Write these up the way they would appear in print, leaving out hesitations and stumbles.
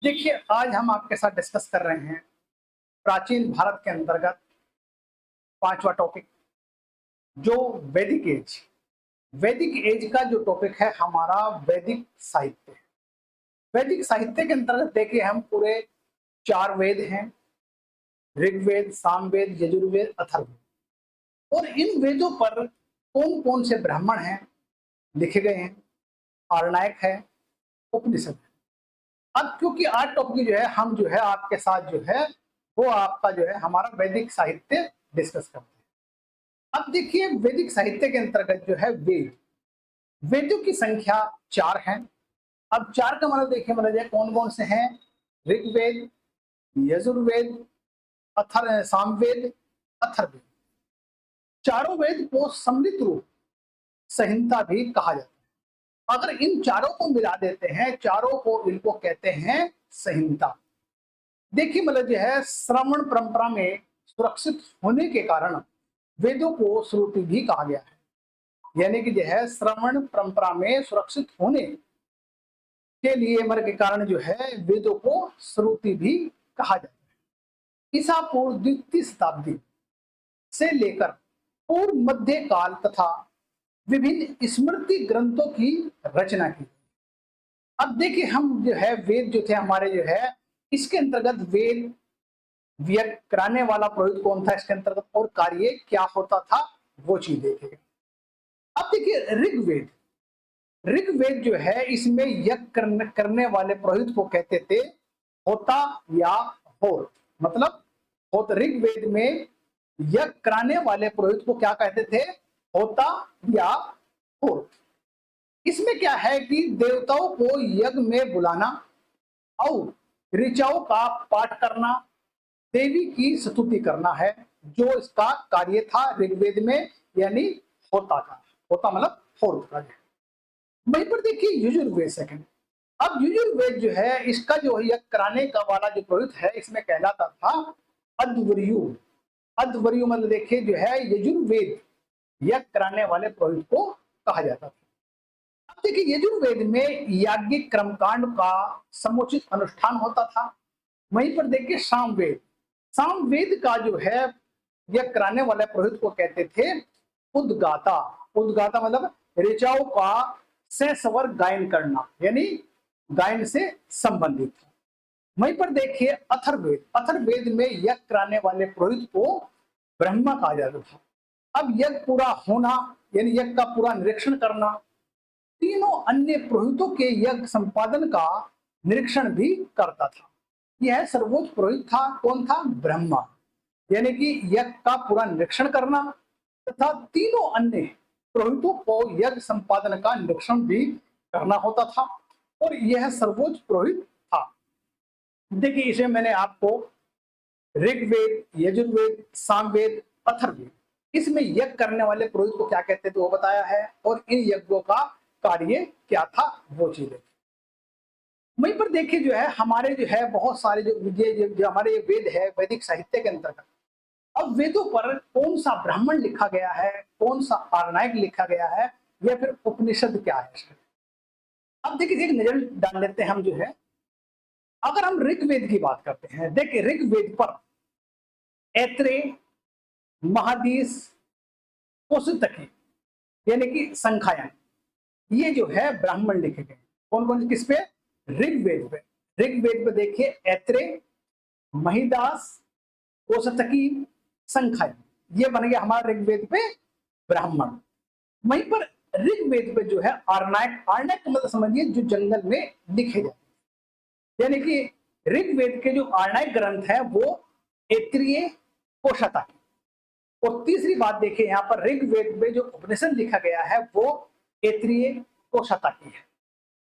देखिए, आज हम आपके साथ डिस्कस कर रहे हैं प्राचीन भारत के अंतर्गत पांचवा टॉपिक, जो वैदिक एज। वैदिक एज का जो टॉपिक है हमारा वैदिक साहित्य। वैदिक साहित्य के अंतर्गत देखिए हम पूरे 4 वेद हैं, ऋग्वेद, सामवेद, यजुर्वेद, अथर्ववेद। और इन वेदों पर कौन कौन से ब्राह्मण हैं लिखे गए हैं, आरणायक है, उपनिषद है। अब क्योंकि आज टॉपिक जो है हम जो है आपके साथ जो है वो आपका जो है हमारा वैदिक साहित्य डिस्कस करते हैं। अब देखिए, वैदिक साहित्य के अंतर्गत जो है वेदों की संख्या 4 है। अब 4 का मतलब देखिए, मतलब कौन कौन से हैं? ऋग्वेद, यजुर्वेद, सामवेद, अथर्ववेद। चारों वेद को सम्मिलित रूप संहिता भी कहा जाता है। अगर इन चारों को मिला देते हैं, चारों को इनको कहते हैं संहिता। देखिए, मतलब जो है श्रवण परंपरा में सुरक्षित होने के कारण वेदों को श्रुति भी कहा गया है। यानी कि जो है श्रवण परंपरा में सुरक्षित होने के लिए मर के कारण जो है वेदों को श्रुति भी कहा जाता है। ईसा पूर्व द्वितीय शताब्दी से लेकर पूर्व मध्य काल तथा विभिन्न स्मृति ग्रंथों की रचना की। अब देखिए, हम जो है वेद जो थे हमारे जो है इसके अंतर्गत वेद व्यक्त कराने वाला पुरोहित कौन था इसके अंतर्गत, और कार्य क्या होता था वो चीज देखेगा। अब देखिए, ऋग्वेद जो है इसमें यज्ञ करने वाले पुरोहित को कहते थे होता या होत। मतलब होत, ऋग्वेद में यज्ञ कराने वाले पुरोहित को क्या कहते थे? होता या होत। इसमें क्या है कि देवताओं को यज्ञ में बुलाना और ऋचाओं का पाठ करना, देवी की स्तुति करना है जो इसका कार्य था ऋग्वेद में, यानी होता का। होता मतलब होत का। वहीं पर देखिए यजुर्वेद सेकंड। अब यजुर्वेद जो है इसका जो यज्ञ कराने का वाला जो पुरोहित है इसमें कहलाता था अध्वर्यु। अध्वर्यु मतलब देखिए जो है यजुर्वेद यज्ञ कराने वाले पुरोहित को कहा जाता था। अब देखिए, यजुर्वेद में याज्ञिक कर्मकांड का समुचित अनुष्ठान होता था। वहीं पर देखिए सामवेद, सामवेद का जो है यज्ञ कराने वाले पुरोहित को कहते थे उद्गाता। उद्गाता मतलब ऋचाओं का सस्वर गायन करना, यानी गायन से संबंधित। वहीं पर देखिए अथर्ववेद, अथर्ववेद में यज्ञ कराने वाले पुरोहित को ब्रह्मा कहा जाता था। अब यज्ञ पूरा होना यानी यज्ञ का पूरा निरीक्षण करना, तीनों अन्य पुरोहितों के यज्ञ संपादन का निरीक्षण भी करता था। यह सर्वोच्च पुरोहित था। कौन था? ब्रह्मा। यानी कि यज्ञ का पूरा निरीक्षण करना तथा तीनों अन्य पुरोहितों को यज्ञ संपादन का निरीक्षण भी करना होता था, और यह सर्वोच्च पुरोहित था। देखिए, इसे मैंने आपको ऋग्वेद, यजुर्वेद, सामवेद, अथर्ववेद, इसमें यज्ञ करने वाले पुरोहित को क्या कहते थे वो बताया है, और इन यज्ञों का कार्य क्या था वो चीजें। वहीं पर देखिए जो है हमारे जो है बहुत सारे जो हमारे वेद है वैदिक साहित्य के अंतर्गत। अब वेदों पर कौन सा ब्राह्मण लिखा गया है, कौन सा आरणायक लिखा गया है, या फिर उपनिषद क्या है? अब देखिए एक नजर डाल लेते हैं हम जो है। अगर हम ऋग्वेद की बात करते हैं, देखिए ऋग्वेद पर ऐत्रेय, महादीस, कौशितकी यानी कि संख्यायन, ये जो है ब्राह्मण लिखे गए। कौन कौन किस पे? ऋग्वेद पे। ऋग्वेद पे देखिए ऐत्रेय, महिदास, कौशितकी, संख्यायन, ये बन गया हमारा ऋग्वेद पे ब्राह्मण। वहीं पर ऋग्वेद पे जो है आरणायक, आरणायक का मतलब समझिए जो जंगल में लिखे जाते, यानी कि ऋग्वेद के जो आरणायक ग्रंथ है वो ऐत्रेय, कौशितकी। और तीसरी बात देखिए यहाँ पर ऋग्वेद में जो उपनिषद लिखा गया है वो ऐत्रेय, कौशितकी है।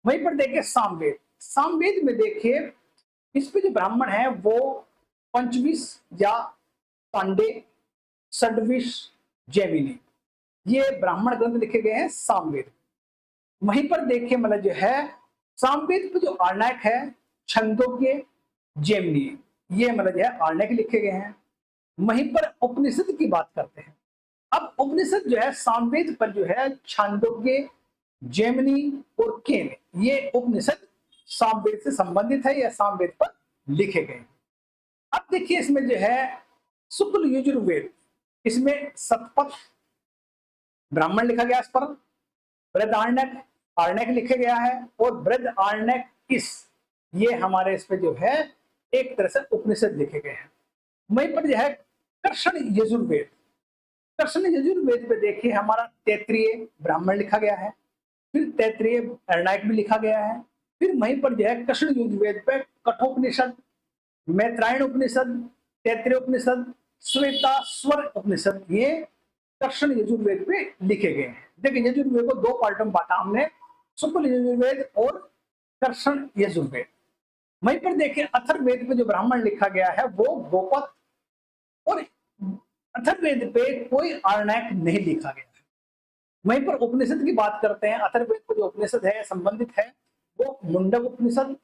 वहीं पर देखिए सामवेद, सामवेद में देखिए इस पे जो ब्राह्मण है वो पंचविश या पांडे, षड्विश, जैमिनी, ये ब्राह्मण ग्रंथ लिखे गए हैं सामवेद। वहीं पर देखिए मतलब जो है सामवेद पे जो आरणायक है छंदोग्य, जैमिनी, ये मतलब जो है आरणायक लिखे गए हैं। वहीं पर उपनिषद की बात करते हैं। अब उपनिषद जो है सामवेद पर जो है छांदोग्य, जैमिनी और केन, ये उपनिषद सामवेद से संबंधित है या सामवेद पर लिखे गए। अब देखिए इसमें जो है शुक्ल यजुर्वेद, इसमें शतपथ ब्राह्मण लिखा गया, इस पर बृहदारण्यक आरण्यक लिखे गया है, और बृहदारण्यक ये हमारे इस पे जो है एक तरह से उपनिषद लिखे गए हैं। वहीं पर जो है कृष्ण यजुर्वेद, कृष्ण यजुर्वेद पे देखिए हमारा तैत्रीय ब्राह्मण लिखा गया है, फिर तैत्रीय अरण्यक भी लिखा गया है, फिर वहीं पर जो है कृष्ण यजुर्वेद पे कठोपनिषद, मैत्रायण उपनिषद, तैत्रीय उपनिषद, श्वेता स्वर उपनिषद, ये कृष्ण यजुर्वेद पे लिखे गए हैं। देखिए यजुर्वेद को दो पार्टों में बांटा हमने, शुक्ल यजुर्वेद और कृष्ण यजुर्वेद। वहीं पर देखिए अथर्ववेद पे जो ब्राह्मण लिखा गया है वो गोपद, और अथर्ववेद पे कोई आरण्यक नहीं लिखा गया है। वहीं पर उपनिषद की बात करते हैं, अथर्ववेद को जो उपनिषद है संबंधित है वो मुंडक उपनिषद,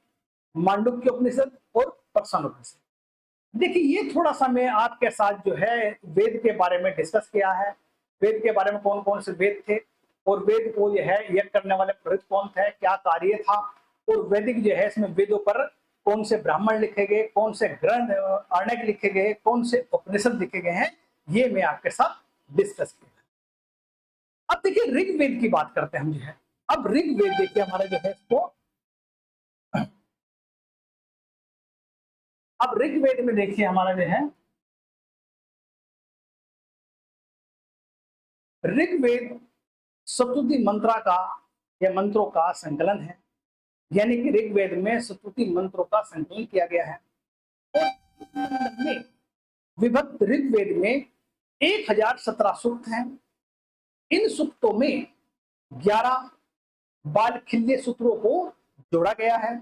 मांडुक्य उपनिषद और प्रश्न उपनिषद। देखिए ये थोड़ा सा मैं आपके साथ जो है वेद के बारे में डिस्कस किया है, वेद के बारे में कौन कौन से वेद थे, और वेद को जो है यज्ञ करने वाले पुरोहित कौन थे, क्या कार्य था, और वैदिक जो है इसमें वेदों पर कौन से ब्राह्मण लिखे गए, कौन से ग्रंथ आरण्यक लिखे गए, कौन से उपनिषद लिखे गए हैं, ये मैं आपके साथ डिस्कस किया। अब देखिए ऋग्वेद की बात करते हैं हम जो है। अब ऋग्वेद देखिए हमारा जो है इसको, अब ऋग्वेद में देखिए हमारा जो है ऋग्वेद सतुति मंत्रा का या मंत्रों का संकलन है, यानी कि ऋग्वेद में सतुति मंत्रों का संकलन किया गया है। और में विभक्त ऋग्वेद में 1017 सूक्त हैं। इन सूक्तों में 11 बाल खिल्ले सूत्रों को जोड़ा गया है,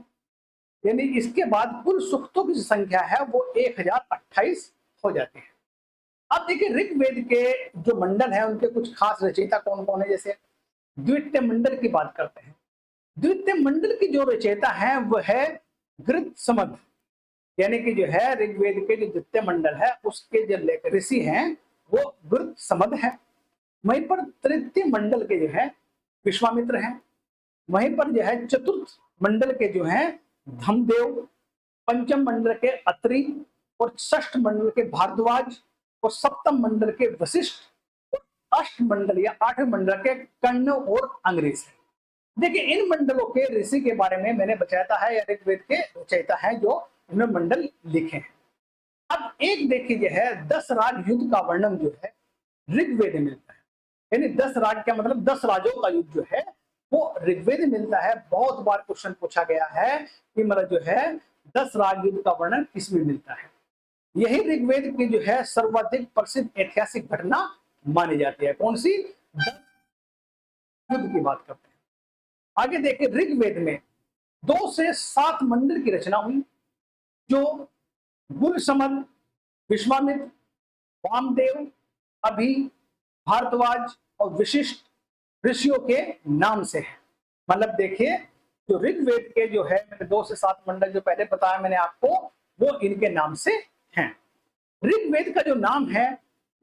यानी इसके बाद कुल सूक्तों की संख्या है वो 1028 हो जाती है। अब देखिए ऋग्वेद के जो मंडल है उनके कुछ खास रचयिता कौन कौन है, जैसे द्वितीय मंडल की बात करते हैं। द्वितीय मंडल की जो रचयिता है वह है गृत्समद, यानी कि जो है ऋग्वेद के जो द्वितीय मंडल है उसके जो ऋषि हैं वो गृत्समद है। वहीं पर तृतीय मंडल के जो है विश्वामित्र हैं। वहीं पर जो है चतुर्थ मंडल के जो है धमदेव, पंचम मंडल के अत्रि, और षष्ठ मंडल के भारद्वाज, और सप्तम मंडल के वशिष्ठ, और अष्ट मंडल या 8वें मंडल के कर्ण और अंग्रेज है। देखिए इन मंडलों के ऋषि के बारे में मैंने बताया है, या ऋग्वेद के रचयिता है जो इन्होंने मंडल लिखे हैं। अब एक देखिए जो है 10 राज युद्ध का वर्णन जो है ऋग्वेद में मिलता है, यानी 10 राज का मतलब 10 राजों का युद्ध जो है वो ऋग्वेद में मिलता है। बहुत बार क्वेश्चन पूछा गया है कि मतलब जो है 10 राज युद्ध का वर्णन किसमें मिलता है। यही ऋग्वेद की जो है सर्वाधिक प्रसिद्ध ऐतिहासिक घटना मानी जाती है। कौन सी? 10 युद्ध की बात करते हैं। आगे देखिए ऋग्वेद में 2 से 7 मंडल की रचना हुई, जो गुलसमद, विश्वामित्र, वामदेव, अभि, भारद्वाज और विशिष्ट ऋषियों के नाम से है। मतलब देखिए जो ऋग्वेद के जो है मैंने 2 से 7 मंडल जो पहले बताया मैंने आपको, वो इनके नाम से हैं। ऋग्वेद का जो नाम है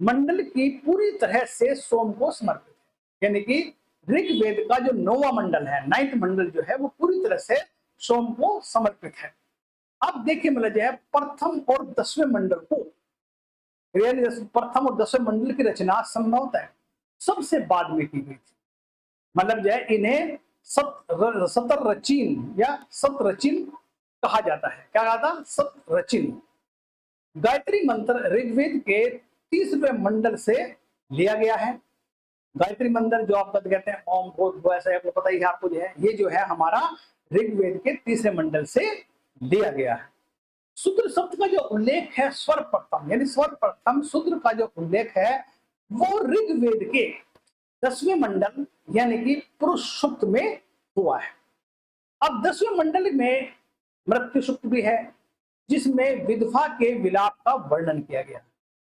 मंडल की पूरी तरह से सोम को समर्पित है, यानी कि ऋग्वेद का जो 9वां मंडल है, 9th मंडल जो है वो पूरी तरह से सोम को समर्पित है। अब देखिए मतलब जो है प्रथम और 10वें मंडल को, प्रथम और 10वें मंडल की रचना संभवतः सबसे बाद में की गई थी। मतलब जो है इन्हें सतरचिन या सतरचिन कहा जाता है। क्या कहा था? सतरचिन। गायत्री मंत्र ऋग्वेद के 30वें मंडल से लिया गया है। गायत्री मंत्र जो आप कहते हैं ओम भूर्भुवः, ऐसा आपको पता ही है आपको, जो है ये जो है हमारा ऋग्वेद के 30वें मंडल से लिया गया है। शूद्र शब्द का जो उल्लेख है स्वर प्रथम, यानी स्वर प्रथम शूद्र का जो उल्लेख है वो ऋग्वेद के 10वें मंडल यानी कि पुरुष सूक्त में हुआ है। अब 10वें मंडल में मृत्यु सूक्त भी है, जिसमें विधवा के विलाप का वर्णन किया गया।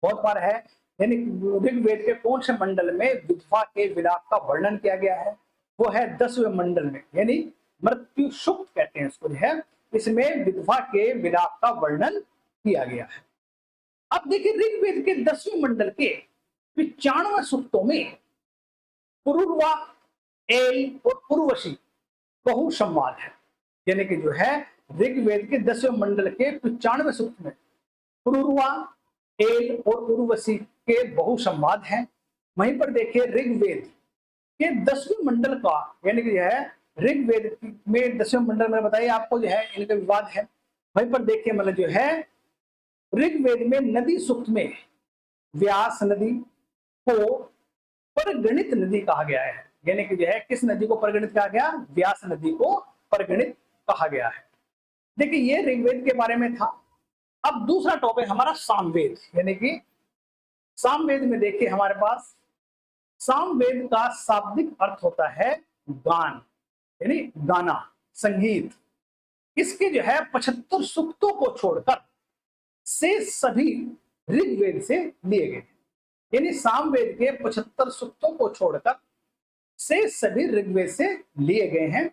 बहुत बार है, यानी ऋग्वेद के कौन से मंडल में विधवा के विलाप का वर्णन किया गया है? वो है 10वें मंडल में, यानी मृत्यु सूक्त कहते हैं इसको, है इसमें विधवा के विलाप का वर्णन किया गया है। अब देखिए ऋग्वेद के 10वें मंडल के 95 सूक्तों में पुरुर्वा, एल और उर्वशी बहु संवाद है, यानी कि जो है ऋग्वेद के 10वें मंडल के 95 सूक्त में पुरुरवा, एल और उर्वशी के बहुसंवाद हैं। वहीं पर देखिए ऋग्वेद के 10वें मंडल का यानी कि जो है ऋग्वेद में 10वें मंडल में बताइए आपको जो है इनका विवाद है। वहीं पर देखिए मतलब जो है ऋग्वेद में नदी सूक्त में व्यास नदी को परगणित नदी कहा गया है। यानी कि जो है किस नदी को परगणित कहा गया? व्यास नदी को परगणित कहा गया है। देखिए ये ऋग्वेद के बारे में था। अब दूसरा टॉपिक हमारा सामवेद, यानी कि सामवेद में देखिए हमारे पास सामवेद का शाब्दिक अर्थ होता है गान, यानी गाना, संगीत। इसके जो है 75 सूक्तों को छोड़कर से सभी ऋग्वेद से लिए गए, यानी सामवेद के 75 सूक्तों को छोड़कर से सभी ऋग्वेद से लिए गए हैं।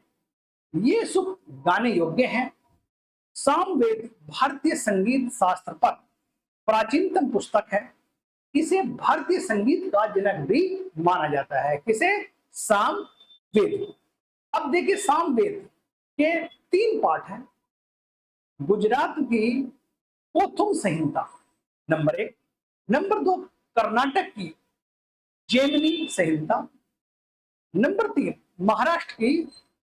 ये सूक्त गाने योग्य हैं। सामवेद भारतीय संगीत शास्त्र पर प्राचीनतम पुस्तक है। इसे भारतीय संगीत का जनक भी माना जाता है। किसे? सामवेद। अब देखिए सामवेद के 3 पाठ हैं। गुजरात की पोथुम संहिता नंबर 1, नंबर 2 कर्नाटक की जेमिनी संहिता, नंबर 3 महाराष्ट्र की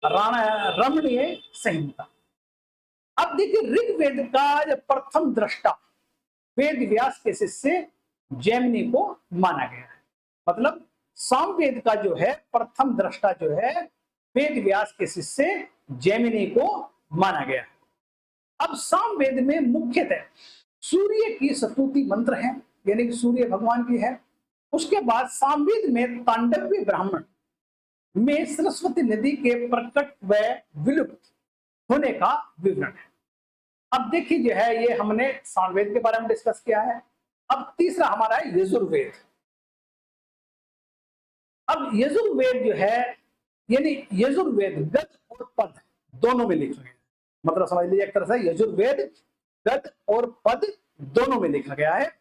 रमणीय संहिता। अब देखिए ऋग्वेद का प्रथम दृष्टा वेद व्यास के शिष्य जैमिनी को माना गया है। मतलब सामवेद का जो है प्रथम दृष्टा जो है वेद व्यास के शिष्य जैमिनी को माना गया है। अब सामवेद में मुख्यतः सूर्य की स्तुति मंत्र है, यानी कि सूर्य भगवान की है। उसके बाद सामवेद में तांडव्य ब्राह्मण में सरस्वती नदी के प्रकट व विलुप्त होने का विवरण है। अब देखिए जो है ये हमने सामवेद के बारे में डिस्कस किया है। अब तीसरा हमारा है यजुर्वेद। अब यजुर्वेद जो है यानी यजुर्वेद गद और पद दोनों में लिखा गया है। मतलब समझ लीजिए एक तरह से यजुर्वेद गद और पद दोनों में लिखा गया है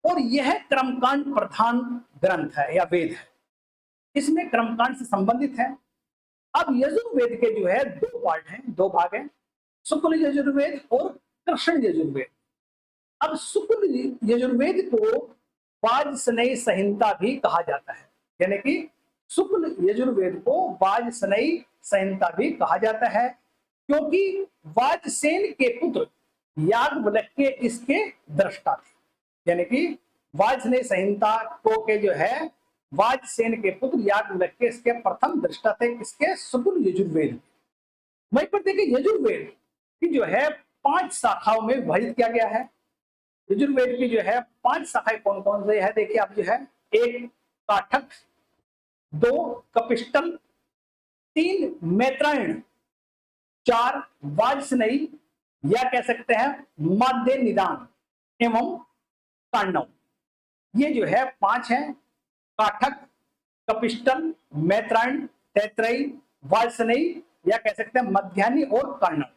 और यह क्रमकांड प्रधान ग्रंथ है या वेद है। इसमें क्रमकांड से संबंधित है। अब यजुर्वेद के जो है 2 पार्ट हैं, 2 भाग हैं, शुक्ल यजुर्वेद और कृष्ण यजुर्वेद। अब शुक्ल यजुर्वेद को वाजसनेयी संहिता भी कहा जाता है, यानी कि शुक्ल यजुर्वेद को वाजसनेयी संहिता भी कहा जाता है क्योंकि वाजसेन के पुत्र याज्ञवल्क्य इसके दृष्टा थे। यानी कि वाजसनेयी संहिता को के जो है वाजसेन के पुत्र याज्ञवल्क्य इसके प्रथम दृष्टा थे, इसके शुक्ल यजुर्वेद। वहीं पर देखिए यजुर्वेद की जो है 5 शाखाओं में विभाजित किया गया है। यजुर्वेद की जो है 5 शाखाएं कौन कौन से है देखिए आप जो है 1 काठक, 2 कपिष्टल, 3 मैत्रायण, 4 वाजसनेयी या कह सकते हैं माध्य निदान एवं तांडव। ये जो है 5 है, काठक, कपिष्टल, मैत्रायण, तैत्रेयी, वाजसनेयी या कह सकते हैं मध्यान्ही और कर्णव।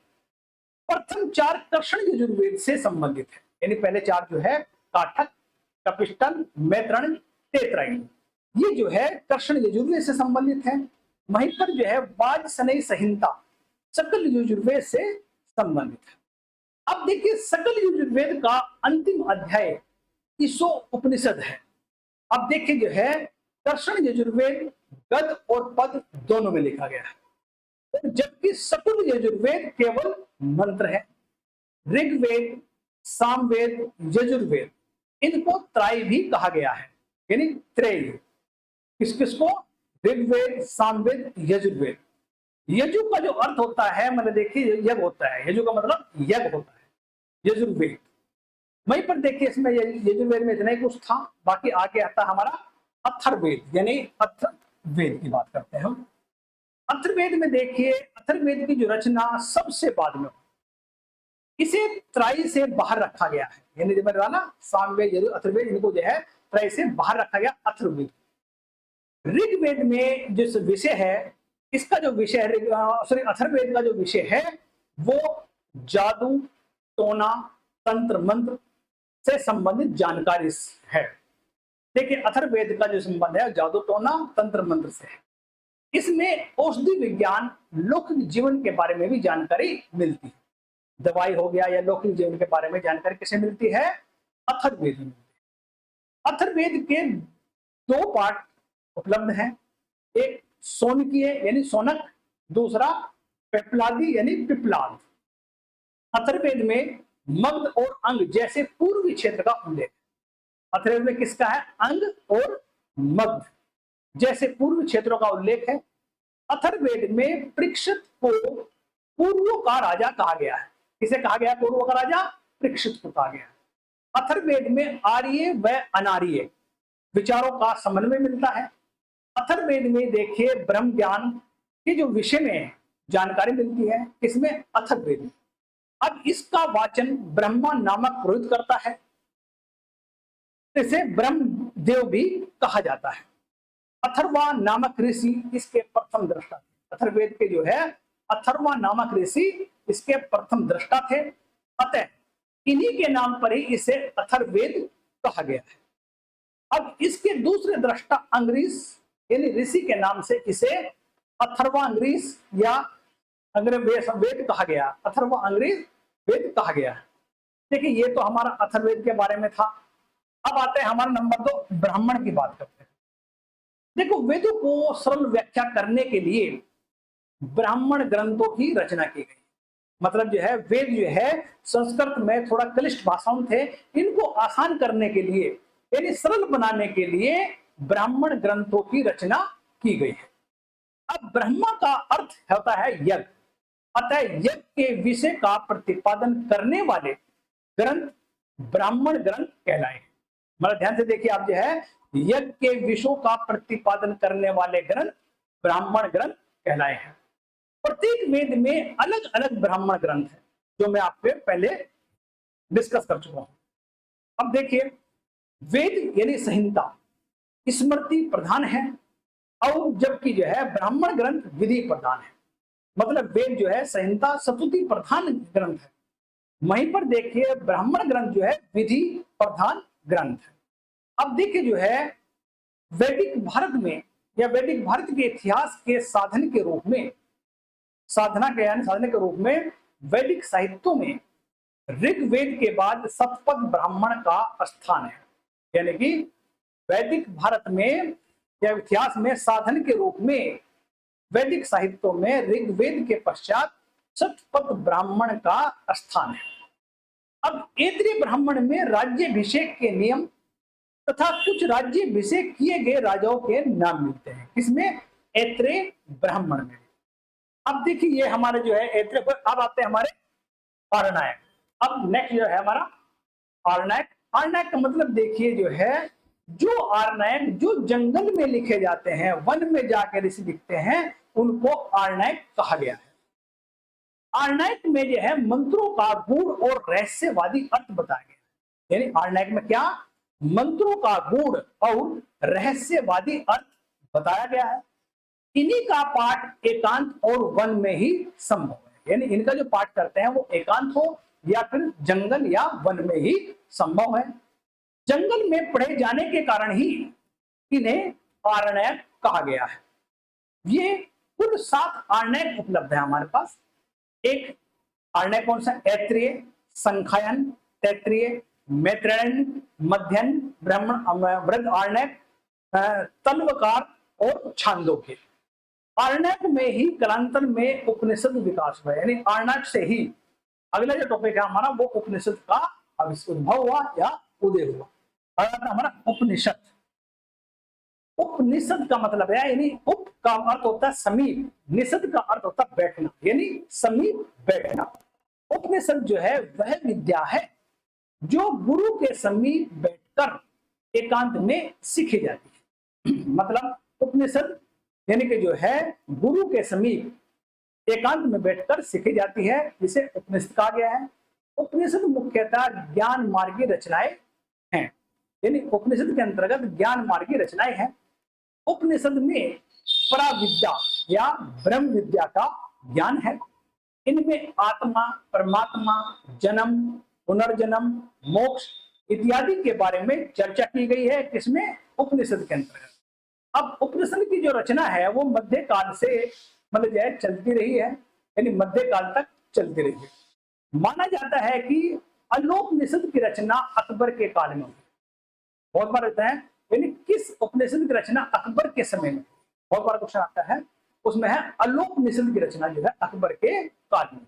प्रथम 4 कृष्ण यजुर्वेद से संबंधित है, यानी पहले 4 जो है काठक, कपिष्टल, मैत्रायण, तैत्रेयी, ये जो है कृष्ण यजुर्वेद से संबंधित है। वहीं पर जो है वाजसनेयी संहिता सकल यजुर्वेद से संबंधित है। अब देखिए सकल यजुर्वेद का अंतिम अध्याय ईशो उपनिषद है। अब देखिए जो है कृष्ण यजुर्वेद गद और पद दोनों में लिखा गया है, जबकि सकल यजुर्वेद केवल मंत्र है। ऋग्वेद, सामवेद, यजुर्वेद इनको त्राय भी कहा गया है, यानी त्रय। किस किसको? ऋग्वेद, सामवेद, यजुर्वेद। यजु का जो अर्थ होता है मतलब देखिए यज्ञ होता है, यजु का मतलब यज्ञ होता है, यजुर्वेद। वहीं पर देखिए इसमें यजुर्वेद में इतना ही कुछ था, बाकी आगे आता हमारा अथर्ववेद, यानी अथर्ववेद की बात करते हैं हम। अथर्ववेद में देखिए अथर्ववेद की जो रचना सबसे बाद में, इसे त्राई से बाहर रखा गया है, यानी जब मैंने ना सामवेद, अथर्ववेद, इनको जो है त्राई से बाहर रखा गया अथर्ववेद। ऋग्वेद में जो विषय है, इसका जो विषय है सॉरी अथर्ववेद का जो विषय है वो जादू, टोना, तंत्र मंत्र से संबंधित जानकारी है। देखिए अथर्ववेद का जो संबंध है जादू, टोना, तंत्र मंत्र से है। इसमें औषधि विज्ञान, लौकिक जीवन के बारे में भी जानकारी मिलती है। दवाई हो गया या लौकिक जीवन के बारे में जानकारी किसे मिलती है? अथर्ववेद में। अथर्ववेद के दो पार्ट उपलब्ध हैं, एक सोनकीय यानी सोनक, दूसरा पेपलादी यानी पिपलाद। अथर्ववेद में मगध और अंग जैसे पूर्वी क्षेत्र का उल्लेख। अथर्ववेद में किसका है? अंग और मगध जैसे पूर्वी क्षेत्रों का उल्लेख है। अथर्ववेद में परीक्षित को पूर्वों का राजा कहा गया है। किसे कहा गया? पूर्वों का राजा परीक्षित को कहा गया है। अथर्ववेद में आर्य व अनार्य विचारों का समन्वय मिलता है। अथर्ववेद में देखिए ब्रह्म ज्ञान के जो विषय में जानकारी मिलती है, किसमें? अथर्ववेद में। अब इसका वाचन ब्रह्मा नामक पुरोहित करता है, इसे ब्रह्म देव भी कहा जाता है। अथर्वा नामक ऋषि इसके प्रथम दृष्टा थे। अथर्ववेद के जो है अथर्वा नामक ऋषि इसके प्रथम दृष्टा थे, अतः इन्हीं के नाम पर ही इसे अथर्ववेद कहा गया है। अब इसके दूसरे दृष्टा अंग्रीस यानी ऋषि के नाम से इसे अथर्वा अंग्रीस या वेद कहा गया, अथर्वा अंग्रीस वेद कहा गया। देखिए ये तो हमारा अथर्ववेद के बारे में था। अब आते हैं हमारा नंबर 2, ब्राह्मण की बात करते हैं। देखो वेदों को सरल व्याख्या करने के लिए ब्राह्मण ग्रंथों की रचना की गई। मतलब जो है वेद जो है संस्कृत में थोड़ा क्लिष्ट भाषाओं थे, इनको आसान करने के लिए यानी सरल बनाने के लिए ब्राह्मण ग्रंथों की रचना की गई है। अब ब्रह्मा का अर्थ होता है यज्ञ, अतः यज्ञ के विषय का प्रतिपादन करने वाले ग्रंथ ब्राह्मण ग्रंथ कहलाए। मतलब ध्यान से देखिए आप, जो है यज्ञ के विषयों का प्रतिपादन करने वाले ग्रंथ ब्राह्मण ग्रंथ कहलाए हैं। प्रत्येक वेद में अलग अलग ब्राह्मण ग्रंथ है, जो मैं आपसे पहले डिस्कस कर चुका हूं। अब देखिए वेद यानी संहिता स्मृति प्रधान है, और जबकि जो है ब्राह्मण ग्रंथ विधि प्रधान है। मतलब वेद जो है संहिता स्तुति प्रधान ग्रंथ है, वहीं पर देखिए ब्राह्मण ग्रंथ जो है विधि प्रधान ग्रंथ है। अब देखिए जो है वैदिक भारत में या वैदिक भारत के इतिहास के साधन के रूप में, साधना के यानी साधने के रूप में वैदिक साहित्यों में ऋग्वेद के बाद सतपथ ब्राह्मण का स्थान है। यानी कि वैदिक भारत में या इतिहास में साधन के रूप में वैदिक साहित्यों में ऋग्वेद के पश्चात सतपथ ब्राह्मण का स्थान है। अब ऐत्रेय ब्राह्मण में राज्याभिषेक के नियम तथा कुछ राज्याभिषेक किए गए राजाओं के नाम मिलते हैं। किसमें? ऐत्रेय ब्राह्मण में। अब देखिए ये हमारे जो है ऐत्रेय पर। अब आते हैं हमारे आरणायक। अब नेक्स्ट जो है हमारा आरणायक। आरणायक का मतलब देखिए जो है जो आरणायक जो जंगल में लिखे जाते हैं, वन में जाकर ऋषि लिखते हैं, उनको आरणायक कहा गया है। आरणायक में जो है मंत्रों का गूढ़ और रहस्यवादी अर्थ बताया गया है। यानी आरणायक में क्या? मंत्रों का गूढ़ और रहस्यवादी अर्थ बताया गया है। इन्हीं का पाठ एकांत और वन में ही संभव है। यानी इनका जो पाठ करते हैं वो एकांत हो या फिर जंगल या वन में ही संभव है। जंगल में पढ़े जाने के कारण ही इन्हें आरण्यक कहा गया है। ये कुल 7 आरण्यक उपलब्ध है हमारे पास। एक आरण्यक कौन सा? ऐत्रेय, संखायन, तैत्रीय, मैत्रेयन, मध्यन, ब्राह्मण, वृद्ध आरण्यक, तल्वकार और छांदोग्य। आरण्यक में ही कालांतर में उपनिषद विकास हुआ। यानी आरण्यक से ही अगला जो टॉपिक है हमारा वो उपनिषद का उद्भव हुआ या उदय हुआ। हमारा उपनिषद। उपनिषद का मतलब है यानी उप का अर्थ होता है समीप, निषद का अर्थ होता है बैठना, यानी समीप बैठना। उपनिषद जो है वह विद्या है जो गुरु के समीप बैठकर एकांत में सीखी जाती है। मतलब उपनिषद यानी कि जो है गुरु के समीप एकांत में बैठकर सीखी जाती है, जिसे उपनिषद कहा गया है। उपनिषद मुख्यतः ज्ञान मार्गी रचनाएं हैं। यानी उपनिषद के अंतर्गत ज्ञान मार्गी रचनाएं हैं। उपनिषद में पराविद्या या ब्रह्म विद्या का ज्ञान है। इनमें आत्मा, परमात्मा, जन्म, पुनर्जन्म, मोक्ष इत्यादि के बारे में चर्चा की गई है। किसमें? उपनिषद के अंतर्गत। अब उपनिषद की जो रचना है वो मध्य काल से मतलब जो है चलती रही है, यानी मध्य काल तक चलती रही है। माना जाता है कि अलोपनिषद की रचना अकबर के काल में हुई। बहुत बार होता है, यानी किस उपनिषद की रचना अकबर के समय में, बहुत बार क्वेश्चन आता है, उसमें है अलोपनिषद की रचना जो है अकबर के काल में।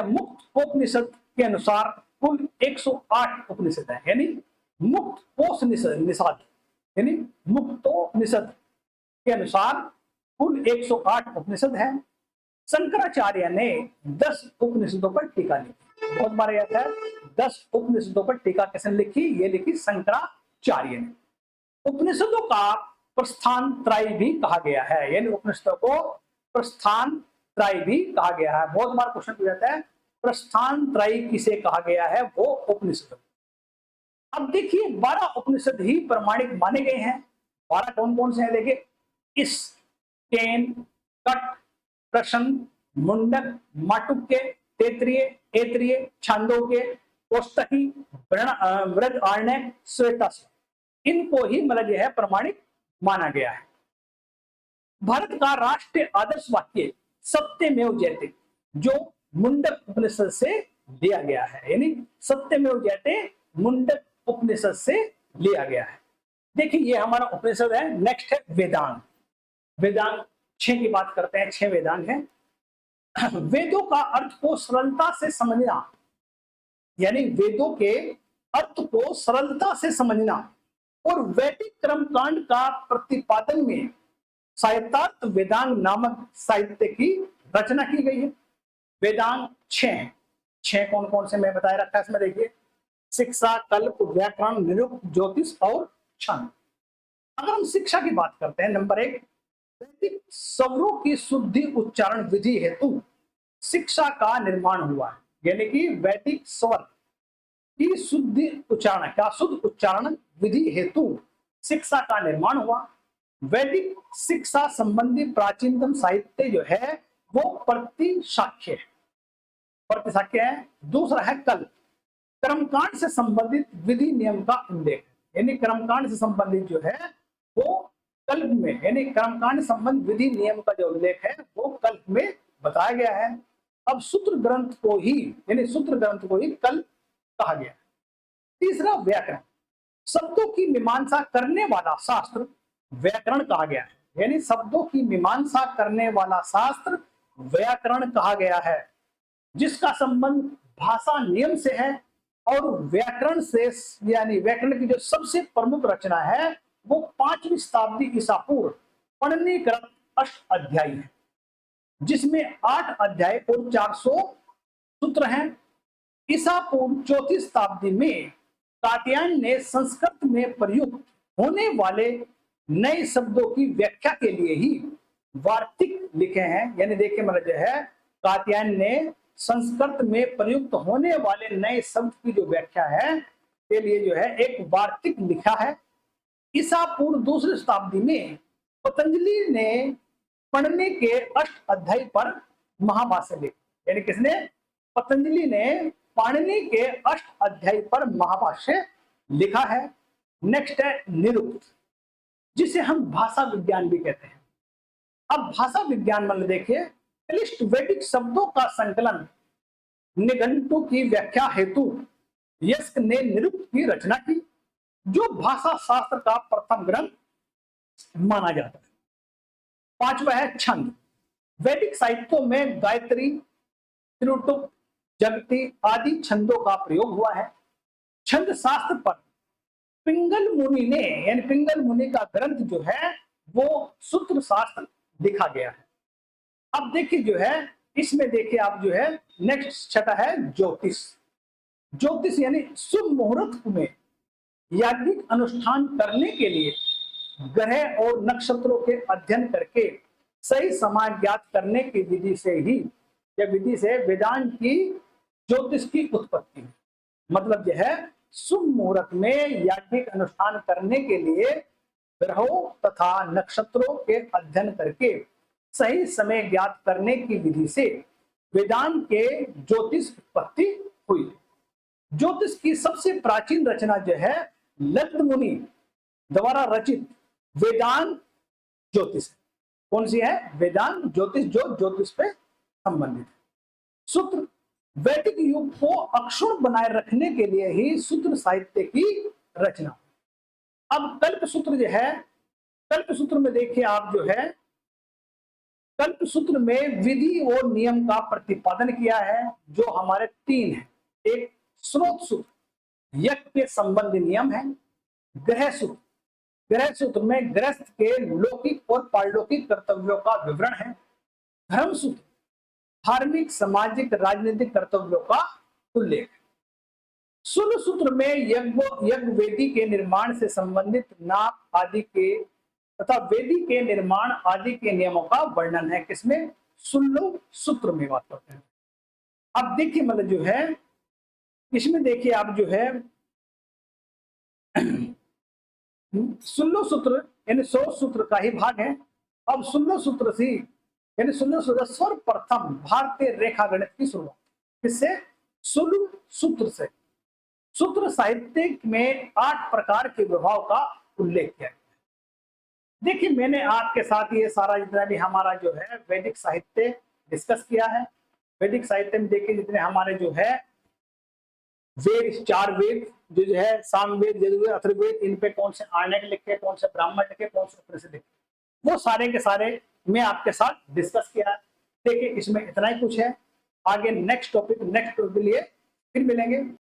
मुक्तोपनिषद के अनुसार कुल 108 उपनिषद है, यानी मुक्तोपनिषद यानी मुक्तोपनिषद के अनुसार कुल 108 उपनिषद है। शंकराचार्य ने 10 उपनिषदों पर टीका लिखी। बहुत बार याद है, 10 उपनिषदों पर टीका किसने लिखी? ये लिखी शंकराचार्य ने। उपनिषदों का प्रस्थान त्रय भी कहा गया है, यानी उपनिषदों को प्रस्थान त्रय भी कहा गया है। बहुत बार क्वेश्चन पूछा जाता है प्रस्थान त्रय किसे कहा गया है? वो उपनिषद। अब देखिए 12 उपनिषद ही प्रमाणिक माने गए हैं। 12 कौन कौन से हैं? देखिए, इस, केन, कट, प्रश्न, मुंडक, माटुक्य, तैत्तिरीय, ऐत्रेय, छांदोग्य, कोष्टकी, बृहदारण्यक, श्वेताश्व, इनको ही मतलब यह है प्रमाणिक माना गया है। भारत का राष्ट्रीय आदर्श वाक्य सत्यमेव जयते जो मुंडक उपनिषद से लिया गया है, यानी सत्यमेव जयते मुंडक उपनिषद से लिया गया है। देखिए ये हमारा उपनिषद है। नेक्स्ट है वेदांग। वेदांग 6 की बात करते हैं। 6 वेदांग हैं। वेदों का अर्थ को सरलता से समझना, यानी वेदों के अर्थ को सरलता से समझना और वैदिक कर्मकांड का प्रतिपादन में साहित्यार्थ वेदांग नामक साहित्य की रचना की गई है। वेदांग 6 हैं। 6 कौन कौन से मैं बताया रखा है इसमें, देखिए, शिक्षा, कल्प, व्याकरण, निरुक्त, ज्योतिष और छंद। अगर हम शिक्षा की बात करते हैं, नंबर 1, वैदिक स्वरों की शुद्धि उच्चारण विधि हेतु शिक्षा का निर्माण हुआ है, यानी कि वैदिक स्वर की शुद्धि उच्चारण का शुद्ध उच्चारण विधि हेतु शिक्षा का निर्माण हुआ। वैदिक शिक्षा संबंधी प्राचीनतम साहित्य जो है वो प्रतिशाख्य है, प्रतिशाख्य है। दूसरा है कल्प, कर्मकांड से संबंधित विधि नियम का उल्लेख, यानी कर्मकांड से संबंधित जो है वो कल्प में, यानी कर्मकांड संबंध विधि नियम का जो उल्लेख है वो कल्प में बताया गया है। अब सूत्र ग्रंथ को ही, यानी सूत्र ग्रंथ को ही कल्प कहा गया। तीसरा व्याकरण, शब्दों की मीमांसा करने वाला शास्त्र व्याकरण कहा गया है, यानी शब्दों की मीमांसा करने वाला शास्त्र व्याकरण कहा गया है, जिसका संबंध भाषा नियम से है। और व्याकरण से, यानी व्याकरण की जो सबसे प्रमुख रचना है वो 5वीं शताब्दी ईसा पूर्व पणनीकृत अष्टाध्यायी है, जिसमें 8 अध्याय और 400 सूत्र हैं। ईसा पूर्व 4वीं शताब्दी में कात्यायन ने संस्कृत में प्रयुक्त होने वाले नए शब्दों की व्याख्या के लिए ही वार्तिक लिखे हैं, यानी देखिए मतलब जो है कात्यायन ने संस्कृत में प्रयुक्त होने वाले नए शब्द की जो व्याख्या है के लिए जो है एक वार्तिक लिखा है। ईसा पूर्व 2री शताब्दी में पतंजलि ने पढ़ने के अष्ट अध्याय पर महाभाष्य लिखा, यानी किसने? पतंजलि ने पाणिनि के अष्ट अध्याय पर महाभाष्य लिखा है। नेक्स्ट है निरुक्त, जिसे हम भाषा विज्ञान भी कहते हैं। अब भाषा विज्ञान मतलब देखिए, क्लिष्ट वैदिक शब्दों का संकलन निघंटु की व्याख्या हेतु यस्क ने निरुक्त की रचना की, जो भाषा शास्त्र का प्रथम ग्रंथ माना जाता है। 5वां है छंद। वैदिक साहित्यों में गायत्री, त्रिटुक, जगती आदि छंदों का प्रयोग हुआ है। छंद शास्त्र पर पिंगल मुनि ने, यानी पिंगल मुनि का ग्रंथ जो है वो सूत्र शास्त्र लिखा गया है। अब देखिए जो है इसमें देखिए आप जो है नेक्स्ट 6 है ज्योतिष। ज्योतिष यानी शुभ मुहूर्त में याज्ञिक अनुष्ठान करने के लिए ग्रह और नक्षत्रों के अध्ययन करके सही समय ज्ञात करने की विधि से ही, या विधि से वेदांत की ज्योतिष की उत्पत्ति है। मतलब यह है शुभ मुहूर्त में याज्ञिक अनुष्ठान करने के लिए ग्रहों तथा नक्षत्रों के अध्ययन करके सही समय ज्ञात करने की विधि से वेदांत के ज्योतिष उत्पत्ति हुई। ज्योतिष की सबसे प्राचीन रचना जो है लग्न मुनि द्वारा रचित वेदांत ज्योतिष। कौन सी है? वेदांत ज्योतिष, जो ज्योतिष पे संबंधित है। सूत्र, वैदिक युग को अक्षुण बनाए रखने के लिए ही सूत्र साहित्य की रचना। अब कल्प सूत्र जो है, कल्प सूत्र में देखिए आप जो है, कल्प सूत्र में विधि और नियम का प्रतिपादन किया है, जो हमारे तीन है। एक स्रोत सूत्र, यज्ञ के संबंधी नियम है। ग्रह सूत्र, ग्रह सूत्र में गृहस्थ के लौकिक और पारलौकिक कर्तव्यों का विवरण है। धर्म सूत्र, धार्मिक, सामाजिक, राजनीतिक कर्तव्यों का उल्लेख है। शूल सूत्र में यज्ञ वेदी के निर्माण से संबंधित नाप आदि के तथा वेदी के निर्माण आदि के नियमों का वर्णन है। किसमें? शूल सूत्र में बात करते हैं। अब देखिए मतलब जो है, इसमें देखिए आप जो है शूल सूत्र यानी 100 सूत्र का ही भाग है। अब शूल सूत्र से यानी शूल सूत्र सर्वप्रथम भारतीय रेखा गणित की शुरुआत किससे? शूल सूत्र से। सूत्र साहित्य में 8 प्रकार के विभाव का उल्लेख किया है। देखिए मैंने आपके साथ ये सारा जितना भी हमारा जो है वैदिक साहित्य डिस्कस किया है। वैदिक साहित्य में देखिए जितने हमारे जो है वेद, 4 वेद जो है सामवेद, यजुर्वेद, अथर्ववेद, इन पे कौन से आर्णक लिखे, कौन से ब्राह्मण लिखे, कौन से उपनिषद लिखे, वो सारे के सारे मैं आपके साथ डिस्कस किया है। देखिए इसमें इतना ही कुछ है। आगे नेक्स्ट टॉपिक के लिए फिर मिलेंगे।